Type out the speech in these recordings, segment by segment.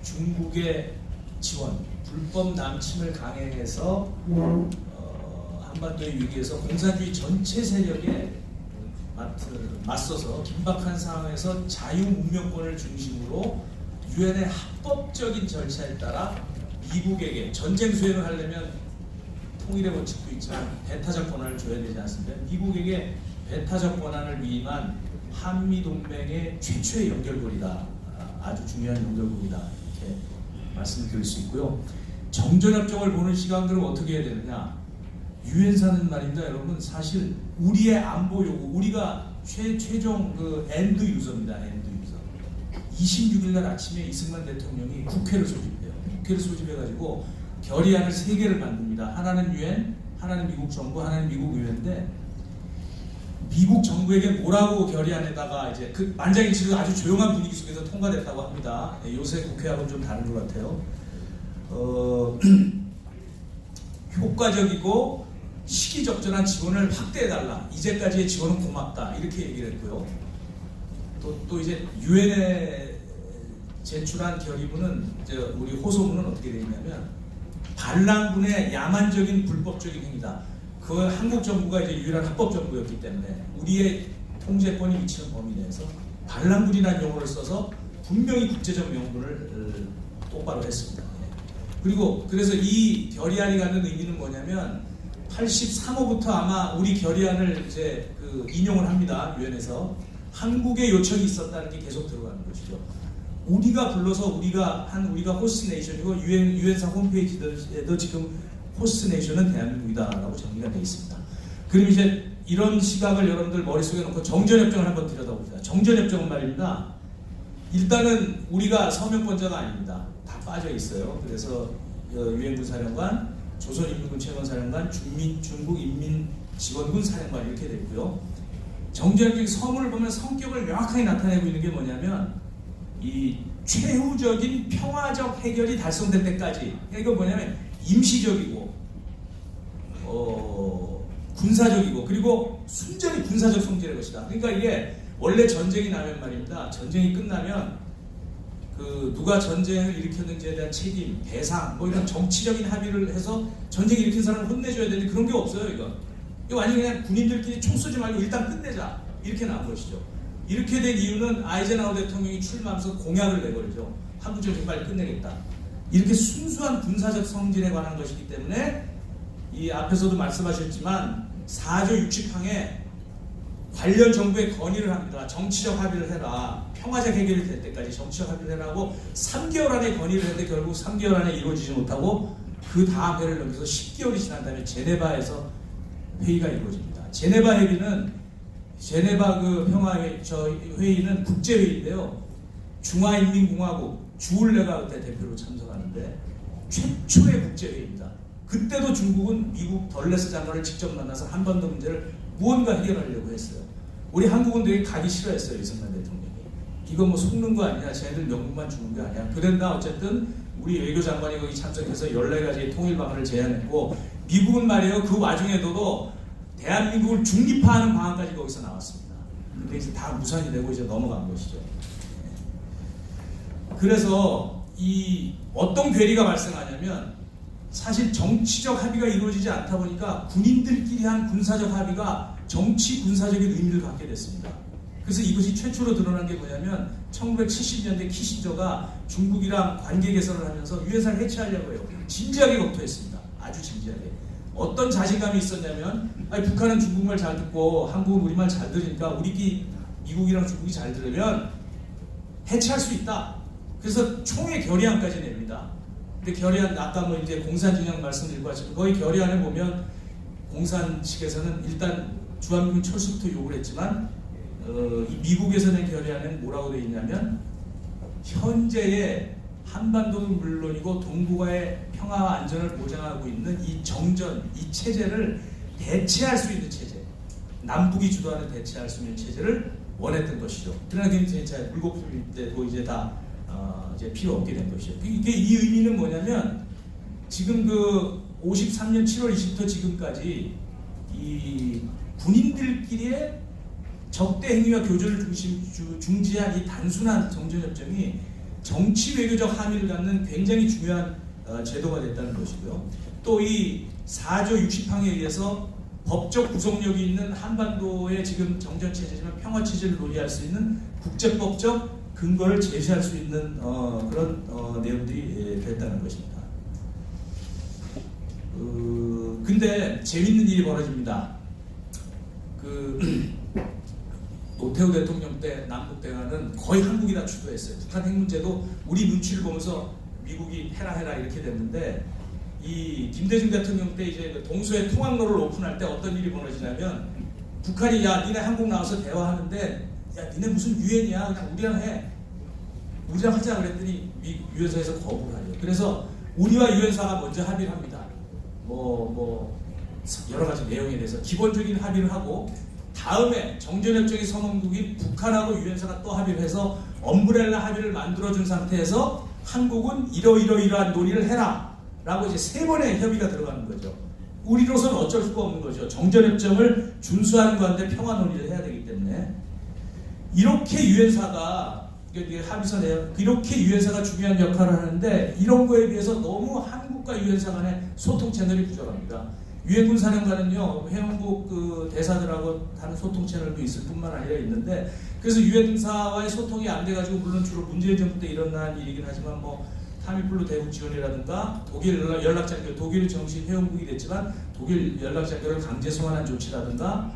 중국의 지원, 불법 남침을 강행해서 한반도의 위기에서 공산주의 전체 세력에 맞서서 긴박한 상황에서 자유문명권을 중심으로 유엔의 합법적인 절차에 따라 미국에게 전쟁 수행을 하려면 통일의 원칙도 있지만 배타적 권한을 줘야 되지 않습니까? 미국에게 배타적 권한을 위임한 한미동맹의 최초의 연결고리다. 아주 중요한 연결고리다. 이렇게 말씀드릴 수 있고요. 정전협정을 보는 시각들은 어떻게 해야 되느냐? 유엔사는 말입니다, 여러분. 사실 우리의 안보 요구, 우리가 최종 그 엔드 유저입니다. 엔드 유저. 26일 날 아침에 이승만 대통령이 국회를 소집해요. 국회를 소집해가지고 결의안을 3개를 만듭니다. 하나는 유엔, 하나는 미국 정부, 하나는 미국 의회인데 미국 정부에게 뭐라고 결의안에다가 이제 그 만장일치로 아주 조용한 분위기 속에서 통과됐다고 합니다. 요새 국회하고는 좀 다른 것 같아요. 효과적이고 시기적절한 지원을 확대해달라. 이제까지의 지원은 고맙다. 이렇게 얘기를 했고요. 또 이제 유엔에 제출한 결의문은 우리 호소문은 어떻게 되어 있냐면 반란군의 야만적인 불법적인 행위다. 그 한국 정부가 이제 유일한 합법 정부였기 때문에 우리의 통제권이 미치는 범위 내에서 반란군이라는 용어를 써서 분명히 국제적 명분을 똑바로 했습니다. 그리고 그래서 이 결의안이 갖는 의미는 뭐냐면 83호부터 아마 우리 결의안을 이제 인용을 합니다. 유엔에서 한국의 요청이 있었다는 게 계속 들어가는 것이죠. 우리가 불러서 우리가 호스트 네이션이고 유엔사 홈페이지에도 지금 호스트 네이션은 대한민국이다라고 정리가 되어 있습니다. 그럼 이제 이런 시각을 여러분들 머릿속에 놓고 정전협정을 한번 들여다봅시다. 정전협정은 말입니다. 일단은 우리가 서명권자가 아닙니다. 다 빠져 있어요. 그래서 유엔군 사령관, 조선인민군 채권사령관, 중국인민지원군 사령관 이렇게 되어 있고요. 정전협정 서문을 보면 성격을 명확하게 나타내고 있는 게 뭐냐면 이 최후적인 평화적 해결이 달성될 때까지, 이거 뭐냐면 임시적이고 군사적이고 그리고 순전히 군사적 성질의 것이다. 그러니까 이게 원래 전쟁이 나면 말입니다. 전쟁이 끝나면 누가 전쟁을 일으켰는지에 대한 책임, 배상, 뭐 이런 정치적인 합의를 해서 전쟁 일으킨 사람을 혼내줘야 되는데 그런 게 없어요. 이거 완전히 그냥 군인들끼리 총 쏘지 말고 일단 끝내자 이렇게 나온 것이죠. 이렇게 된 이유는 아이젠하워 대통령이 출마하면서 공약을 내버리죠. 한국 전쟁 빨리 끝내겠다. 이렇게 순수한 군사적 성질에 관한 것이기 때문에 이 앞에서도 말씀하셨지만 4조 60항에 관련 정부에 건의를 합니다. 정치적 합의를 해라. 평화적 해결이 될 때까지 정치적 합의를 해라고 3개월 안에 건의를 했는데 결국 3개월 안에 이루어지지 못하고 그 다음 회를 넘겨서 10개월이 지난 다음에 제네바에서 회의가 이루어집니다. 제네바 회의는 제네바 회의는 국제회의인데요. 중화인민공화국 주울레가 그때 대표로 참석하는데 최초의 국제회의입니다. 그때도 중국은 미국 덜레스 장관을 직접 만나서 한반도 문제를 무언가 해결하려고 했어요. 우리 한국은 되게 가기 싫어했어요. 이승만 대통령이. 이거 뭐 속는 거 아니야. 쟤네들 명분만 주는 게 아니야. 그랬나 어쨌든 우리 외교장관이 거기 참석해서 14가지의 통일 방안을 제안했고 미국은 말이에요. 그 와중에도 대한민국을 중립화하는 방안까지 거기서 나왔습니다. 근데 이제 다 무산이 되고 이제 넘어간 것이죠. 그래서 이 어떤 괴리가 발생하냐면 사실 정치적 합의가 이루어지지 않다 보니까 군인들끼리 한 군사적 합의가 정치 군사적인 의미를 갖게 됐습니다. 그래서 이것이 최초로 드러난 게 뭐냐면 1970년대 키신저가 중국이랑 관계 개선을 하면서 유엔사를 해체하려고 해요. 진지하게 검토했습니다. 아주 진지하게. 어떤 자신감이 있었냐면 북한은 중국말 잘 듣고 한국은 우리말 잘 들으니까 우리 미국이랑 중국이 잘 들으면 해체할 수 있다. 그래서 총회 결의안까지 냅니다. 근데 결의안 아까 뭐 이제 공산 진영 말씀드리고 하지만 거의 결의안에 보면 공산 측에서는 일단 주한미군 철수부터 요구를 했지만 이 미국에서 낸 결의안에는 뭐라고 되어 있냐면 현재의 한반도는 물론이고 동북아의 평화와 안전을 보장하고 있는 이 정전, 이 체제를 대체할 수 있는 체제, 남북이 주도하는 대체할 수 있는 체제를 원했던 것이죠. 그러나 이제 물거품 때도 이제 다 이제 필요 없게 된 것이죠. 이게 이 의미는 뭐냐면 지금 53년 7월 20일부터 지금까지 이 군인들끼리의 적대 행위와 교전을 중지한 이 단순한 정전협정이 정치 외교적 함의를 갖는 굉장히 중요한 제도가 됐다는 것이고요. 또 이 4조 60항에 의해서 법적 구속력이 있는 한반도의 지금 정전체제지만 평화체제를 논의할 수 있는 국제법적 근거를 제시할 수 있는 그런 내용들이 됐다는 것입니다. 근데 재밌는 일이 벌어집니다. 노태우 대통령 때 남북 대화는 거의 한국이 다 주도했어요. 북한 핵 문제도 우리 눈치를 보면서 미국이 해라 이렇게 됐는데, 이 김대중 대통령 때 이제 그 동서의 통학로를 오픈할 때 어떤 일이 벌어지냐면, 북한이 야 니네 한국 나와서 대화하는데 야 니네 무슨 유엔이야, 그냥 우리랑 해, 우리랑 하자 그랬더니 유엔사에서 거부를 하죠. 그래서 우리와 유엔사가 먼저 합의를 합니다. 뭐 여러 가지 내용에 대해서 기본적인 합의를 하고, 다음에 정전협정의 선언국인 북한하고 유엔사가 또 합의를 해서 엄브렐라 합의를 만들어준 상태에서 한국은 이러이러이러한 논의를 해라 라고 이제 3번의 협의가 들어가는 거죠. 우리로서는 어쩔 수가 없는 거죠. 정전협정을 준수하는 건데 평화 논의를 해야 되기 때문에. 이렇게 유엔사가 합의서 내용, 이렇게 유엔사가 중요한 역할을 하는데, 이런 거에 비해서 너무 한국과 유엔사 간의 소통 채널이 부족합니다. 유엔군 사령관은요, 회원국 그 대사들하고 하는 소통 채널도 있을 뿐만 아니라 있는데, 그래서 유엔사와의 소통이 안 돼가지고, 물론 주로 문재인 정부 때 일어난 일이긴 하지만 뭐 타미플루 대북 지원이라든가 독일 연락장교, 독일은 정식 회원국이 됐지만 독일 연락장교를 강제 송환한 조치라든가,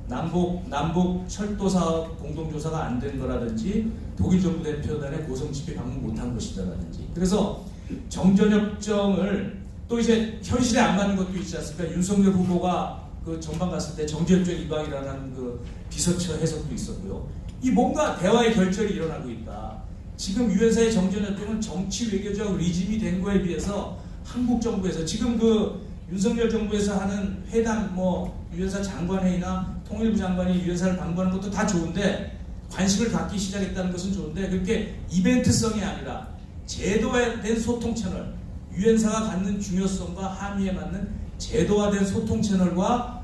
남북 철도 사업 공동조사가 안 된 거라든지, 독일 정부 대표단의 고성 집회 방문 못한 것이다라든지. 그래서 정전협정을 또 이제 현실에 안 맞는 것도 있지 않습니까? 윤석열 후보가 그 전방 갔을 때 정전협정 이방이라는 그 비서처 해석도 있었고요. 이 뭔가 대화의 결절이 일어나고 있다. 지금 유엔사의 정전협정은 정치 외교적 리짐이 된 거에 비해서 한국 정부에서 지금 그 윤석열 정부에서 하는 회담, 뭐 유엔사 장관회의나 통일부 장관이 유엔사를 방문하는 것도 다 좋은데, 관심을 갖기 시작했다는 것은 좋은데, 그렇게 이벤트성이 아니라 제도화된 소통 채널, 유엔사가 갖는 중요성과 함의에 맞는 제도화된 소통 채널과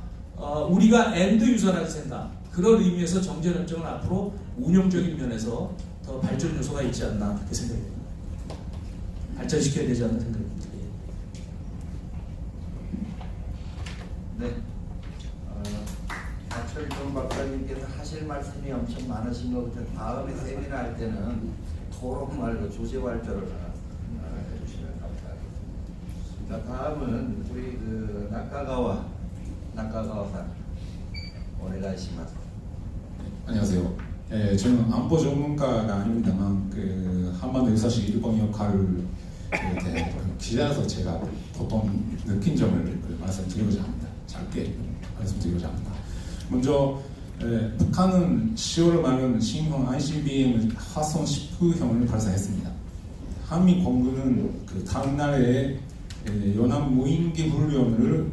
우리가 엔드 유저라는 생각, 그런 의미에서 정전협정은 앞으로 운영적인 면에서 더 발전 요소가 있지 않나 그렇게 생각합니다. 발전시켜야 되지 않나 생각합니다. 네. 박철종 박사님께서 하실 말씀이 엄청 많으신 것 같아요. 다음에 세미나 할 때는 토론 말고 주제 발표를 해주시면 감사하겠습니다. 자, 다음은 우리 그 나카가와-산 오네가이시마스. 안녕하세요. 저는 안보 전문가가 아닙니다만 그 한반도 유사시 일본 역할을 기자로서 제가 보통 느낀 점을 말씀드리고자 합니다. 짧게 말씀드리고자 합니다. 먼저 북한은 10월 말은 신형 ICBM 화성 19형을 발사했습니다. 한미 공군은 그 다음 날에 연합 무인기 훈련을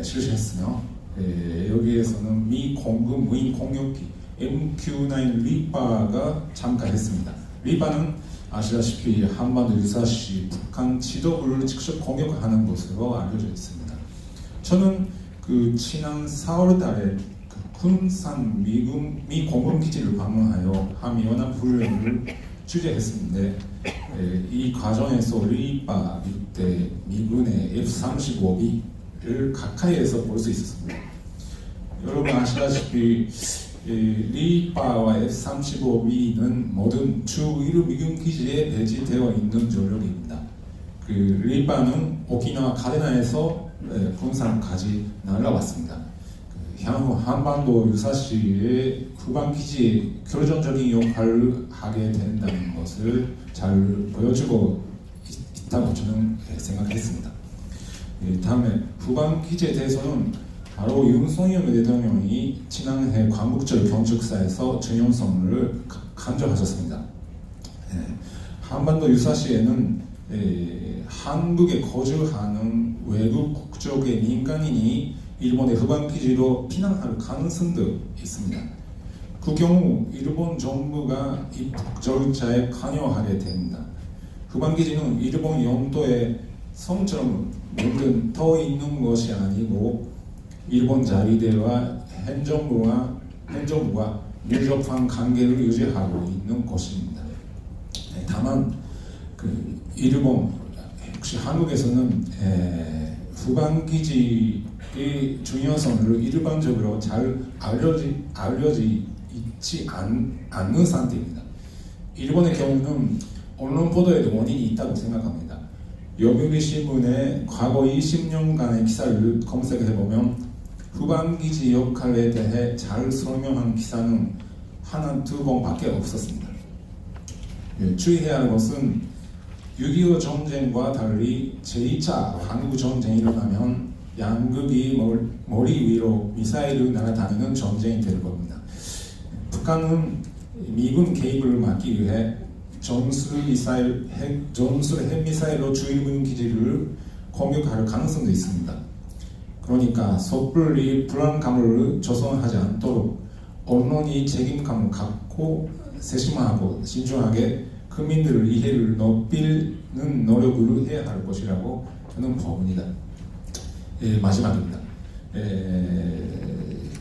실시했으며, 여기에서는 미 공군 무인 공격기 MQ-9 리빠가 참가했습니다. 리빠는 아시다시피 한반도 유사시 북한 지도부를 직접 공격하는 것으로 알려져 있습니다. 저는 그 지난 4월달에 그 군산 미 공군 기지를 방문하여 한미 연합 훈련을 취재했었는데, 이 과정에서 리빠 때 미군의 F-35B를 가까이에서 볼 수 있었습니다. 여러분 아시다시피 리빠와 F-35B는 모든 주 1호 미군 기지에 배치되어 있는 전력입니다. 그 리빠는 오키나와 가데나에서 군산까지 날아왔습니다. 향후 한반도 유사시의 후방 기지에 결정적인 역할을 하게 된다는 것을 잘 보여주고 있다고 저는 생각했습니다. 다음에 후방 기지에 대해서는 바로 윤석열 대통령이 지난해 광복절 경축사에서 전용성을 강조하셨습니다. 한반도 유사시에는 한국에 거주하는 외국 국적의 민간인이 일본의 후방 기지로 피난할 가능성도 있습니다. 그 경우 일본 정부가 입국 절차에 관여하게 됩니다. 후방 기지는 일본 영토에 섬처럼 떠 있는 것이 아니고 일본 자위대와 행정부와 밀접한 관계를 유지하고 있는 곳입니다. 다만 그 일본 혹시 한국에서는 후방기지의 중요성을 일반적으로 잘 알려지 있지 않는 상태입니다. 일본의 경우는 언론 보도에도 원인이 있다고 생각합니다. 요미우리 신문의 과거 20년간의 기사를 검색해보면 후방기지 역할에 대해 잘 설명한 기사는 하나 두 번밖에 없었습니다. 주의해야 할 것은 6.25 전쟁과 달리 제2차 한국전쟁이 일어나면 양극이 머리 위로 미사일을 날아다니는 전쟁이 될 겁니다. 북한은 미군 개입을 막기 위해 전술 핵미사일로 주일문 기지를 공격할 가능성도 있습니다. 그러니까 섣불리 불안감을 조성하지 않도록 언론이 책임감을 갖고 세심하고 신중하게 국민들의 이해를 높이는 노력을 해야 할 것이라고 저는 봅니다. 마지막입니다.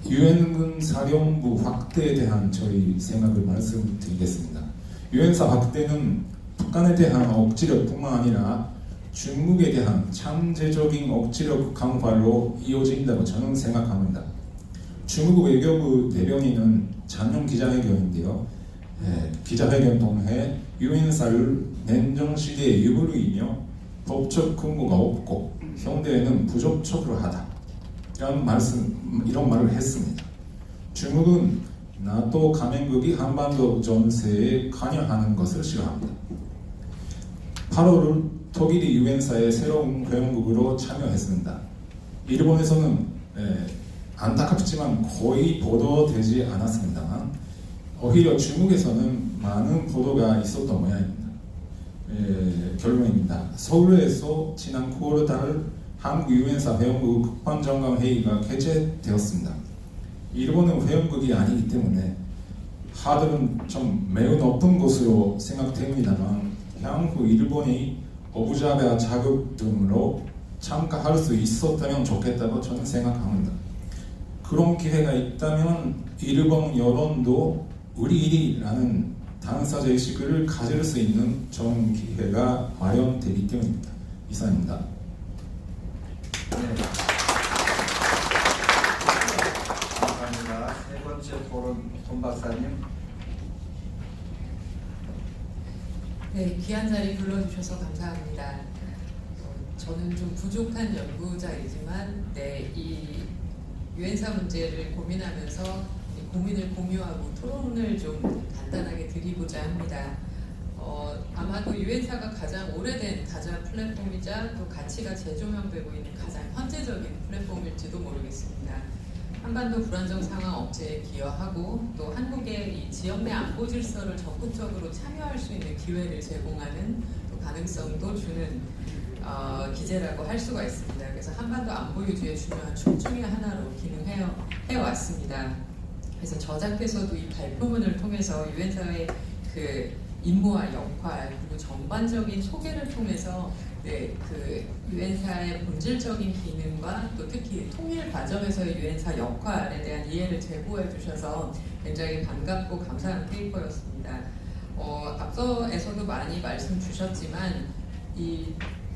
유엔군 사령부 확대에 대한 저희 생각을 말씀드리겠습니다. 유엔사 확대는 북한에 대한 억지력뿐만 아니라 중국에 대한 잠재적인 억지력 강화로 이어진다고 저는 생각합니다. 중국 외교부 대변인은 작년 기자회견인데요. 기자회견 통해 유엔사를 냉정시대의 유물이며 법적 근거가 없고 현대에는 부적절하다 하다 이런 말을 했습니다. 중국은 나토 가맹국이 한반도 전세에 관여하는 것을 싫어합니다. 8월 독일이 유엔사의 새로운 회원국으로 참여했습니다. 일본에서는 안타깝지만 거의 보도되지 않았습니다만 오히려 중국에서는 많은 보도가 있었던 모양입니다. 결론입니다. 서울에서 지난 9월 달 한국 유엔사 회원국 국방장관 회의가 개최되었습니다. 일본은 회원국이 아니기 때문에 하드는 좀 매우 높은 것으로 생각됩니다만 향후 일본이 오브자베아 자격 등으로 참가할 수 있었다면 좋겠다고 저는 생각합니다. 그런 기회가 있다면 일본 여론도 우리 일이라는 당사자의식을 가질 수 있는 좋은 기회가 마련되기 때문입니다. 이상입니다. 네. 감사합니다. 세 번째 토론 손 박사님. 네, 귀한 자리 불러주셔서 감사합니다. 저는 좀 부족한 연구자이지만 이 유엔사 문제를 고민하면서 이 고민을 공유하고 토론을 좀 간단하게 드리고자 합니다. 아마도 유엔사가 가장 오래된 가장 플랫폼이자 또 가치가 재조명되고 있는 가장 현재적인 플랫폼일지도 모르겠습니다. 한반도 불안정 상황 억제에 기여하고 또 한국의 이 지역 내 안보 질서를 적극적으로 참여할 수 있는 기회를 제공하는 또 가능성도 주는 기재라고 할 수가 있습니다. 그래서 한반도 안보 유지의 중요한 축 중의 하나로 기능해왔습니다. 그래서 저자께서도 이 발표문을 통해서 유엔사의 그 임무와 역할 그리고 전반적인 소개를 통해서 그 유엔사의 본질적인 기능과 또 특히 통일 과정에서의 유엔사 역할에 대한 이해를 제고해 주셔서 굉장히 반갑고 감사한 페이퍼였습니다. 앞서에서도 많이 말씀 주셨지만 이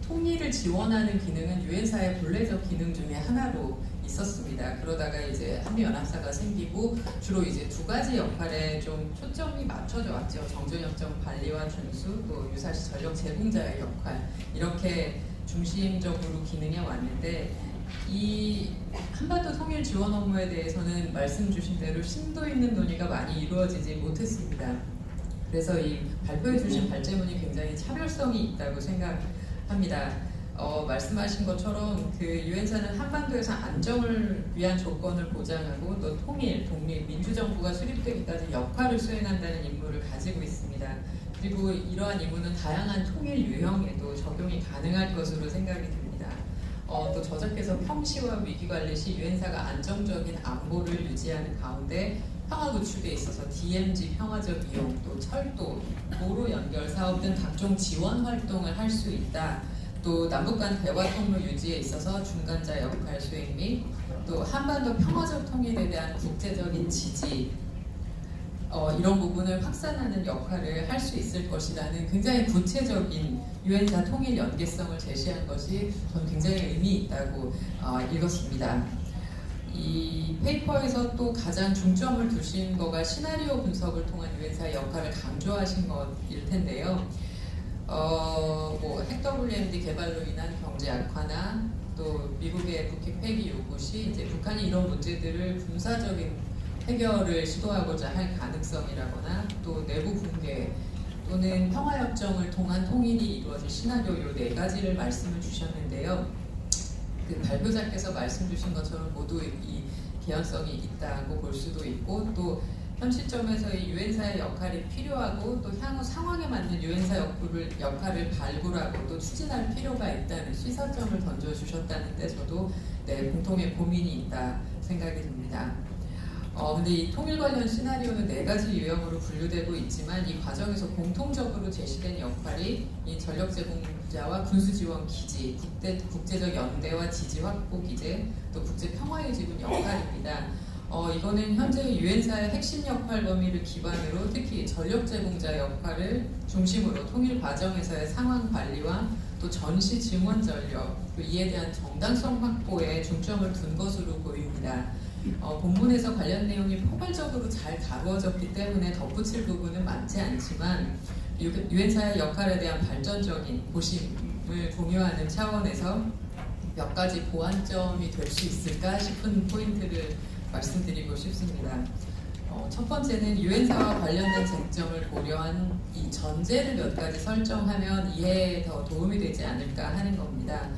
통일을 지원하는 기능은 유엔사의 본래적 기능 중에 하나로 있었습니다. 그러다가 이제 한미연합사가 생기고 주로 이제 두 가지 역할에 좀 초점이 맞춰져 왔죠. 정전협정 관리와 준수, 또 유사시 전력 제공자의 역할 이렇게 중심적으로 기능해 왔는데 이 한반도 통일 지원 업무에 대해서는 말씀 주신 대로 심도 있는 논의가 많이 이루어지지 못했습니다. 그래서 이 발표해 주신 발제문이 굉장히 차별성이 있다고 생각합니다. 말씀하신 것처럼 그 유엔사는 한반도에서 안정을 위한 조건을 보장하고 또 통일, 독립, 민주정부가 수립되기까지 역할을 수행한다는 임무를 가지고 있습니다. 그리고 이러한 임무는 다양한 통일 유형에도 적용이 가능할 것으로 생각이 듭니다. 또 저자께서 평시와 위기관리 시 유엔사가 안정적인 안보를 유지하는 가운데 평화 구축에 있어서 DMZ 평화적 이용, 또 철도, 도로 연결 사업 등 각종 지원 활동을 할 수 있다. 또 남북 간 대화 통로 유지에 있어서 중간자 역할 수행 및 또 한반도 평화적 통일에 대한 국제적인 지지 이런 부분을 확산하는 역할을 할 수 있을 것이라는 굉장히 구체적인 유엔사 통일 연계성을 제시한 것이 저는 굉장히 의미 있다고 읽었습니다. 이 페이퍼에서 또 가장 중점을 두신 거가 시나리오 분석을 통한 유엔사의 역할을 강조하신 것일 텐데요. 뭐 핵WMD 개발로 인한 경제 악화나 또 미국의 북핵 폐기 요구 시 이제 북한이 이런 문제들을 군사적인 해결을 시도하고자 할 가능성이라거나 또 내부 붕괴 또는 평화협정을 통한 통일이 이루어질 시나리오 요 네 가지를 말씀을 주셨는데요. 그 발표자께서 말씀 주신 것처럼 모두 이 개연성이 있다고 볼 수도 있고 또 현 시점에서 이 유엔사의 역할이 필요하고 또 향후 상황에 맞는 유엔사 역할을 발굴하고 또 추진할 필요가 있다는 시사점을 던져주셨다는데 저도 공통의 고민이 있다 생각이 듭니다. 근데 이 통일 관련 시나리오는 네 가지 유형으로 분류되고 있지만 이 과정에서 공통적으로 제시된 역할이 이 전력 제공자와 군수 지원 기지, 국제적 연대와 지지 확보 기제, 또 국제 평화 유지군 역할입니다. 이거는 현재 유엔사의 핵심 역할 범위를 기반으로 특히 전력 제공자 역할을 중심으로 통일 과정에서의 상황 관리와 또 전시 증원 전력, 또 이에 대한 정당성 확보에 중점을 둔 것으로 보입니다. 본문에서 관련 내용이 포괄적으로 잘 다루어졌기 때문에 덧붙일 부분은 많지 않지만 유엔사의 역할에 대한 발전적인 보심을 공유하는 차원에서 몇 가지 보완점이 될 수 있을까 싶은 포인트를 말씀드리고 싶습니다. 첫 번째는 유엔사와 관련된 쟁점을 고려한 이 전제를 몇 가지 설정하면 이해에 더 도움이 되지 않을까 하는 겁니다.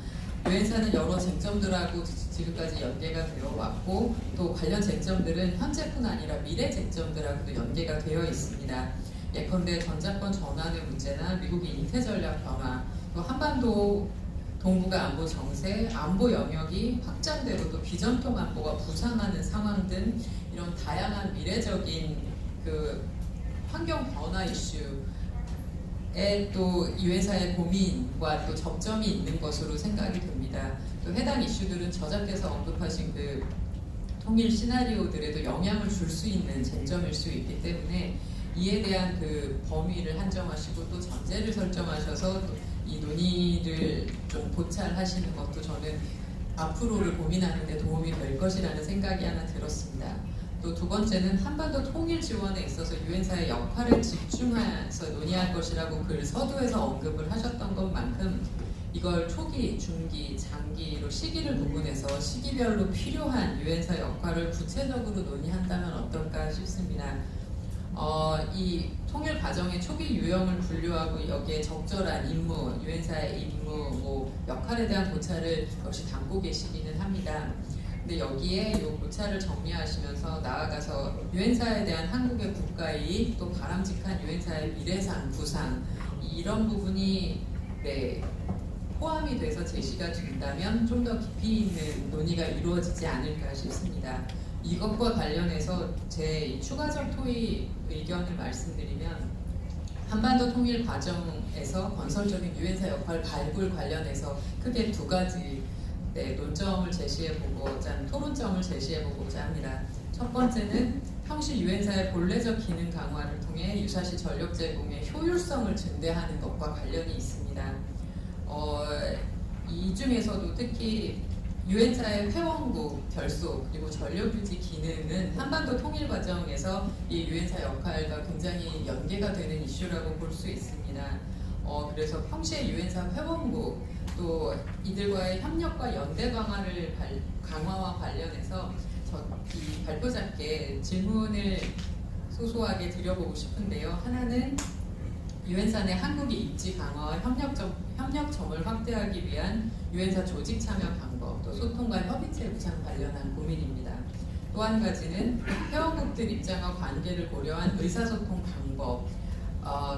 유엔사는 여러 쟁점들하고 지금까지 연계가 되어 왔고 또 관련 쟁점들은 현재뿐 아니라 미래 쟁점들하고도 연계가 되어 있습니다. 예컨대 전자권 전환의 문제나 미국의 인태 전략 변화, 또 한반도 동북아 안보 정세, 안보 영역이 확장되고 또 비전통 안보가 부상하는 상황 등 이런 다양한 미래적인 그 환경 변화 이슈에 또 유엔사의 고민과 또 접점이 있는 것으로 생각이 됩니다. 또 해당 이슈들은 저자께서 언급하신 그 통일 시나리오들에도 영향을 줄 수 있는 쟁점일 수 있기 때문에 이에 대한 그 범위를 한정하시고 또 전제를 설정하셔서 이 논의를 좀 고찰하시는 것도 저는 앞으로를 고민하는 데 도움이 될 것이라는 생각이 하나 들었습니다. 또 두 번째는 한반도 통일 지원에 있어서 유엔사의 역할을 집중해서 논의할 것이라고 글 서두에서 언급을 하셨던 것만큼 이걸 초기, 중기, 장기로 시기를 구분해서 시기별로 필요한 유엔사 역할을 구체적으로 논의한다면 어떨까 싶습니다. 이 통일 과정의 초기 유형을 분류하고 여기에 적절한 임무, 유엔사의 임무, 역할에 대한 고찰을 역시 담고 계시기는 합니다. 근데 여기에 이 고찰을 정리하시면서 나아가서 유엔사에 대한 한국의 국가이익, 또 바람직한 유엔사의 미래상, 구상 이런 부분이 포함이 돼서 제시가 된다면 좀 더 깊이 있는 논의가 이루어지지 않을까 싶습니다. 이것과 관련해서 제 추가적 토의 의견을 말씀드리면 한반도 통일 과정에서 건설적인 유엔사 역할 발굴 관련해서 크게 두 가지 논점을 제시해보고자, 토론점을 제시해보고자 합니다. 첫 번째는 형식 유엔사의 본래적 기능 강화를 통해 유사시 전력 제공의 효율성을 증대하는 것과 관련이 있습니다. 이 중에서도 특히 유엔사의 회원국 결속 그리고 전력유지 기능은 한반도 통일 과정에서 이 유엔사 역할과 굉장히 연계가 되는 이슈라고 볼 수 있습니다. 그래서 평시에 유엔사 회원국 또 이들과의 협력과 연대 강화와 관련해서 이 발표자께 질문을 소소하게 드려보고 싶은데요. 하나는 유엔사 내 한국의 입지 강화와 협력점을 확대하기 위한 유엔사 조직 참여 방법, 또 소통과 협의체 구상 관련한 고민입니다. 또 한 가지는 회원국들 입장과 관계를 고려한 의사소통 방법,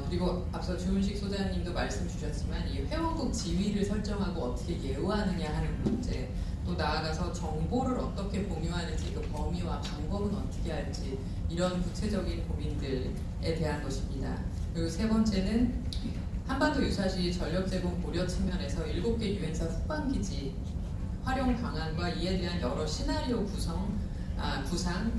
그리고 앞서 주은식 소장님도 말씀 주셨지만 이 회원국 지위를 설정하고 어떻게 예우하느냐 하는 문제, 또 나아가서 정보를 어떻게 공유하는지 그 범위와 방법은 어떻게 할지 이런 구체적인 고민들에 대한 것입니다. 그리고 세 번째는 한반도 유사시 전력 제공 고려 측면에서 7개 유엔사 후방기지 활용 방안과 이에 대한 여러 시나리오 구상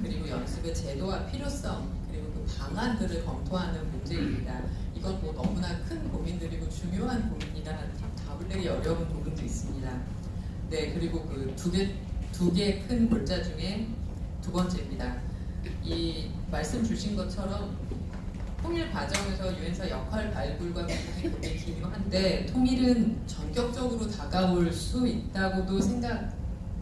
그리고 연습의 제도와 필요성 그리고 그 방안들을 검토하는 문제입니다. 이건 뭐 너무나 큰 고민들이고 중요한 고민이라 다루기 어려운 부분도 있습니다. 네, 그리고 그 두 개 큰 골자 중에 두 번째입니다. 이 말씀 주신 것처럼 통일 과정에서 유엔사 역할 발굴과 기능이 되게 기묘한데 통일은 전격적으로 다가올 수 있다고도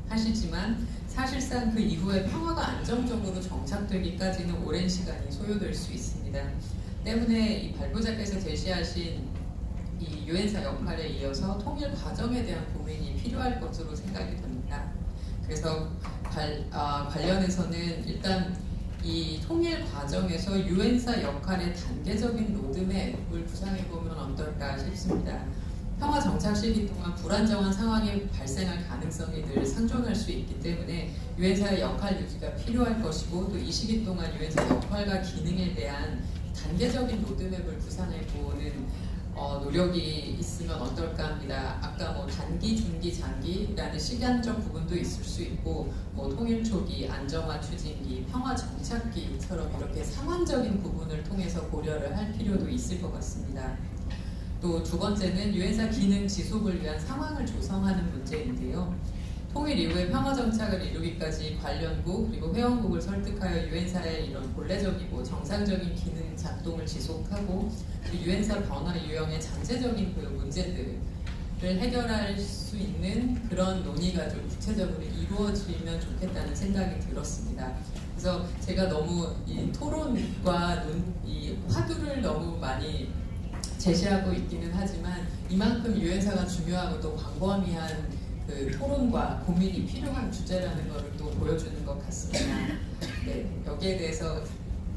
생각하시지만 사실상 그 이후에 평화가 안정적으로 정착되기까지는 오랜 시간이 소요될 수 있습니다. 때문에 이 발부자께서 제시하신 이 유엔사 역할에 이어서 통일 과정에 대한 고민이 필요할 것으로 생각이 됩니다. 그래서 관련해서는 일단 이 통일 과정에서 유엔사 역할의 단계적인 로드맵을 구상해보면 어떨까 싶습니다. 평화 정착 시기 동안 불안정한 상황이 발생할 가능성이 늘 상존할 수 있기 때문에 유엔사의 역할 유지가 필요할 것이고 또 이 시기 동안 유엔사 역할과 기능에 대한 단계적인 로드맵을 구상해보는 노력이 있으면 어떨까 합니다. 아까 뭐 단기, 중기, 장기라는 시간적 부분도 있을 수 있고 뭐 통일 초기, 안정화 추진기, 평화 정착기처럼 이렇게 상황적인 부분을 통해서 고려를 할 필요도 있을 것 같습니다. 또 두 번째는 유엔사 기능 지속을 위한 상황을 조성하는 문제인데요. 통일 이후에 평화 정착을 이루기까지 관련국 그리고 회원국을 설득하여 유엔사의 이런 본래적이고 정상적인 기능 작동을 지속하고 유엔사 변화 유형의 잠재적인 그 문제들을 해결할 수 있는 그런 논의가 좀 구체적으로 이루어지면 좋겠다는 생각이 들었습니다. 그래서 제가 너무 이 토론과 이 화두를 너무 많이 제시하고 있기는 하지만 이만큼 유엔사가 중요하고 또 광범위한 그 토론과 고민이 필요한 주제라는 것을 또 보여주는 것 같습니다. 네, 여기에 대해서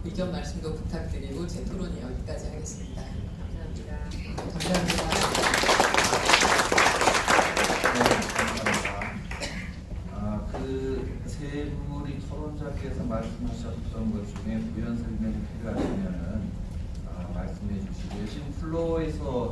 의견 말씀도 부탁드리고 제 토론이 여기까지 하겠습니다. 감사합니다. 감사합니다. 그 세 분이 토론자께서 말씀하셨던 것 중에 부연 설명이 필요하시면은 말씀해 주시고요. 지금 플로어에서